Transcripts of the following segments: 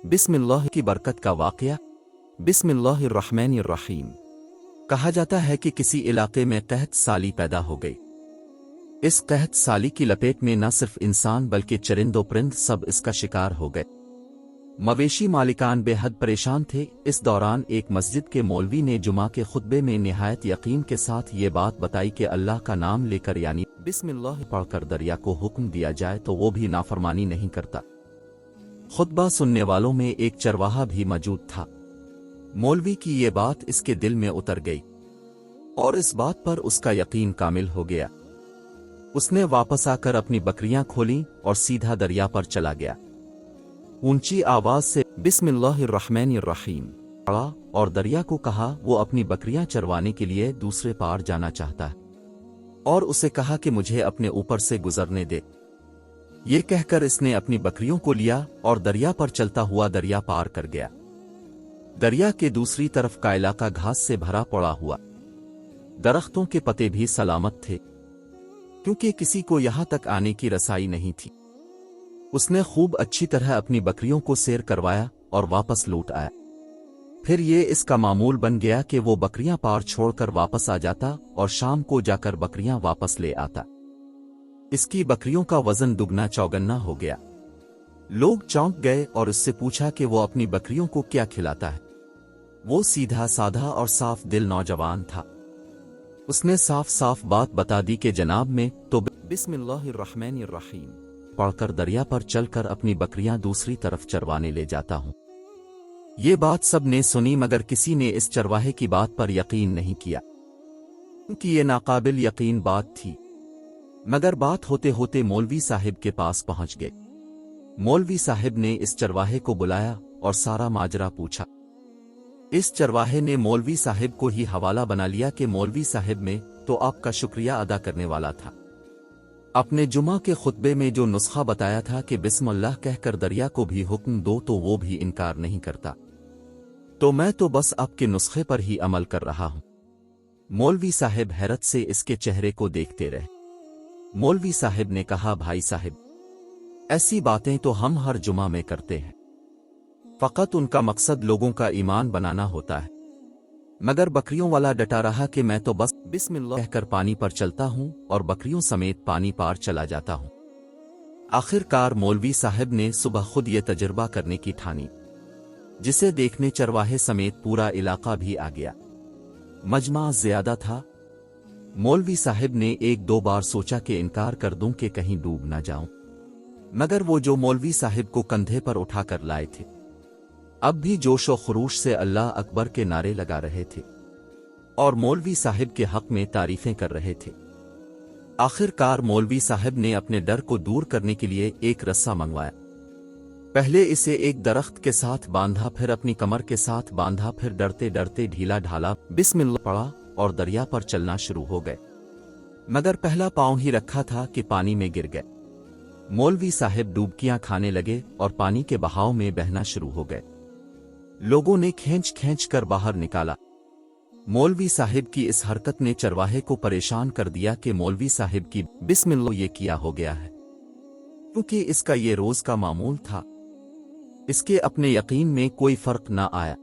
बिस्मिल्लाह की बरकत का वाक़या। बिस्मिल्लाहिर्रहमानिर्रहीम। कहा जाता है कि किसी इलाके में कहत साली पैदा हो गई। इस कहत साली की लपेट में न सिर्फ इंसान बल्कि चरिंदो परिंद सब इसका शिकार हो गए। मवेशी मालिकान बेहद परेशान थे। इस दौरान एक मस्जिद के मौलवी ने जुमा के खुतबे में निहायत यकीन के साथ ये बात बताई कि अल्लाह का नाम लेकर यानी बिस्मिल्लाह पढ़कर दरिया को हुक्म दिया जाए तो वो भी नाफरमानी नहीं करता। खुतबा सुनने वालों में एक चरवाहा भी मौजूद था। मौलवी की ये बात इसके दिल में उतर गई और इस बात पर उसका यकीन कामिल हो गया। उसने वापस आकर अपनी बकरियां खोलीं और सीधा दरिया पर चला गया। ऊंची आवाज से बिस्मिल्लाहिर्रहमानिर्रहीम पढ़ा और दरिया को कहा वो अपनी बकरियां चरवाने के लिए दूसरे पार जाना चाहता है और उसे कहा कि मुझे अपने ऊपर से गुजरने दे। ये कहकर इसने अपनी बकरियों को लिया और दरिया पर चलता हुआ दरिया पार कर गया। दरिया के दूसरी तरफ का इलाका घास से भरा पड़ा हुआ, दरख्तों के पत्ते भी सलामत थे क्योंकि किसी को यहां तक आने की रसाई नहीं थी। उसने खूब अच्छी तरह अपनी बकरियों को सैर करवाया और वापस लौट आया। फिर ये इसका मामूल बन गया कि वो बकरियां पार छोड़कर वापस आ जाता और शाम को जाकर बकरियां वापस ले आता। इसकी बकरियों का वजन दुगना चौगना हो गया। लोग चौंक गए और उससे पूछा कि वो अपनी बकरियों को क्या खिलाता है। वो सीधा साधा और साफ दिल नौजवान था। उसने साफ साफ बात बता दी कि जनाब में तो बिस्मिल्लाहिर्रहमानिर्रहीम पढ़कर दरिया पर चलकर अपनी बकरियां दूसरी तरफ चरवाने ले जाता हूं। ये बात सब ने सुनी मगर किसी ने इस चरवाहे की बात पर यकीन नहीं किया क्योंकि ये नाकाबिल यकीन बात थी। मगर बात होते होते मौलवी साहिब के पास पहुंच गए। मौलवी साहिब ने इस चरवाहे को बुलाया और सारा माजरा पूछा। इस चरवाहे ने मौलवी साहिब को ही हवाला बना लिया कि मौलवी साहिब में तो आपका शुक्रिया अदा करने वाला था। अपने जुमा के खुतबे में जो नुस्खा बताया था कि बिस्मिल्लाह कहकर दरिया को भी हुक्म दो तो वो भी इनकार नहीं करता, तो मैं तो बस आपके नुस्खे पर ही अमल कर रहा हूं। मौलवी साहिब हैरत से इसके चेहरे को देखते रहे। मौलवी साहिब ने कहा, भाई साहिब, ऐसी बातें तो हम हर जुमा में करते हैं, फकत उनका मकसद लोगों का ईमान बनाना होता है। मगर बकरियों वाला डटा रहा कि मैं तो बस बिस्मिल्लाह कहकर पानी पर चलता हूं और बकरियों समेत पानी पार चला जाता हूं। आखिरकार मौलवी साहब ने सुबह खुद ये तजुर्बा करने की ठानी, जिसे देखने चरवाहे समेत पूरा इलाका भी आ गया। मजमा ज्यादा था। मौलवी साहब ने एक दो बार सोचा कि इनकार कर दूं कि कहीं डूब ना जाऊं, मगर वो जो मौलवी साहब को कंधे पर उठाकर लाए थे अब भी जोश व खरूश से अल्लाह अकबर के नारे लगा रहे थे और मौलवी साहिब के हक में तारीफें कर रहे थे। आखिरकार मौलवी साहब ने अपने डर को दूर करने के लिए एक रस्सा मंगवाया। पहले इसे एक दरख्त के साथ बांधा, फिर अपनी कमर के साथ बांधा, फिर डरते डरते ढीला ढाला बिस्मिल्लाह पढ़ा और दरिया पर चलना शुरू हो गए। मगर पहला पांव ही रखा था कि पानी में गिर गए। मौलवी साहब डुबकियां खाने लगे और पानी के बहाव में बहना शुरू हो गए। लोगों ने खींच खींच कर बाहर निकाला। मौलवी साहिब की इस हरकत ने चरवाहे को परेशान कर दिया कि मौलवी साहिब की बिस्मिल्लाह ये किया हो गया है, क्योंकि इसका ये रोज का मामूल था। इसके अपने यकीन में कोई फर्क ना आया।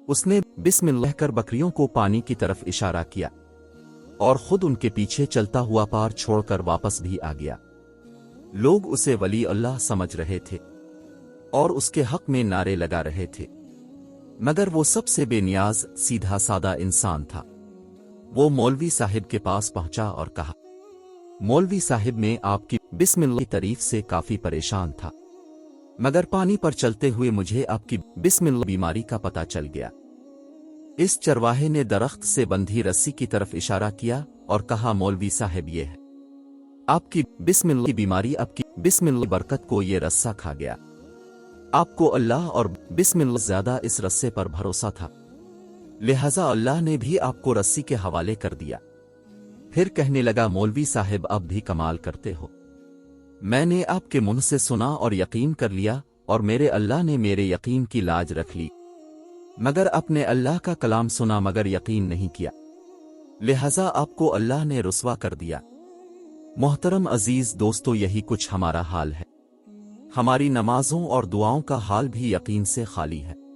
उसने बिस्मिल्लाह कर बकरियों को पानी की तरफ इशारा किया और खुद उनके पीछे चलता हुआ पार छोड़कर वापस भी आ गया। लोग उसे वली अल्लाह समझ रहे थे और उसके हक में नारे लगा रहे थे, मगर वो सबसे बेनियाज सीधा सादा इंसान था। वो मौलवी साहिब के पास पहुंचा और कहा, मौलवी साहिब में आपकी बिस्मिल्लाह की तारीफ से काफी परेशान था, मगर पानी पर चलते हुए मुझे आपकी बिस्मिल्लाह बीमारी का पता चल गया। इस चरवाहे ने दरख्त से बंधी रस्सी की तरफ इशारा किया और कहा, मौलवी साहिब ये है आपकी बिस्मिल्लाह की बीमारी, आपकी बिस्मिल्लाह बरकत को ये रस्सा खा गया। आपको अल्लाह और बिस्मिल्लाह ज्यादा इस रस्से पर भरोसा था, लिहाजा अल्लाह ने भी आपको रस्सी के हवाले कर दिया। फिर कहने लगा, मौलवी साहिब अब भी कमाल करते हो। मैंने आपके मुंह से सुना और यकीन कर लिया और मेरे अल्लाह ने मेरे यकीन की लाज रख ली, मगर अपने अल्लाह का कलाम सुना मगर यकीन नहीं किया, लिहाजा आपको अल्लाह ने रुस्वा कर दिया। मोहतरम अजीज दोस्तों, यही कुछ हमारा हाल है। ہماری نمازوں اور دعاؤں کا حال بھی یقین سے خالی ہے۔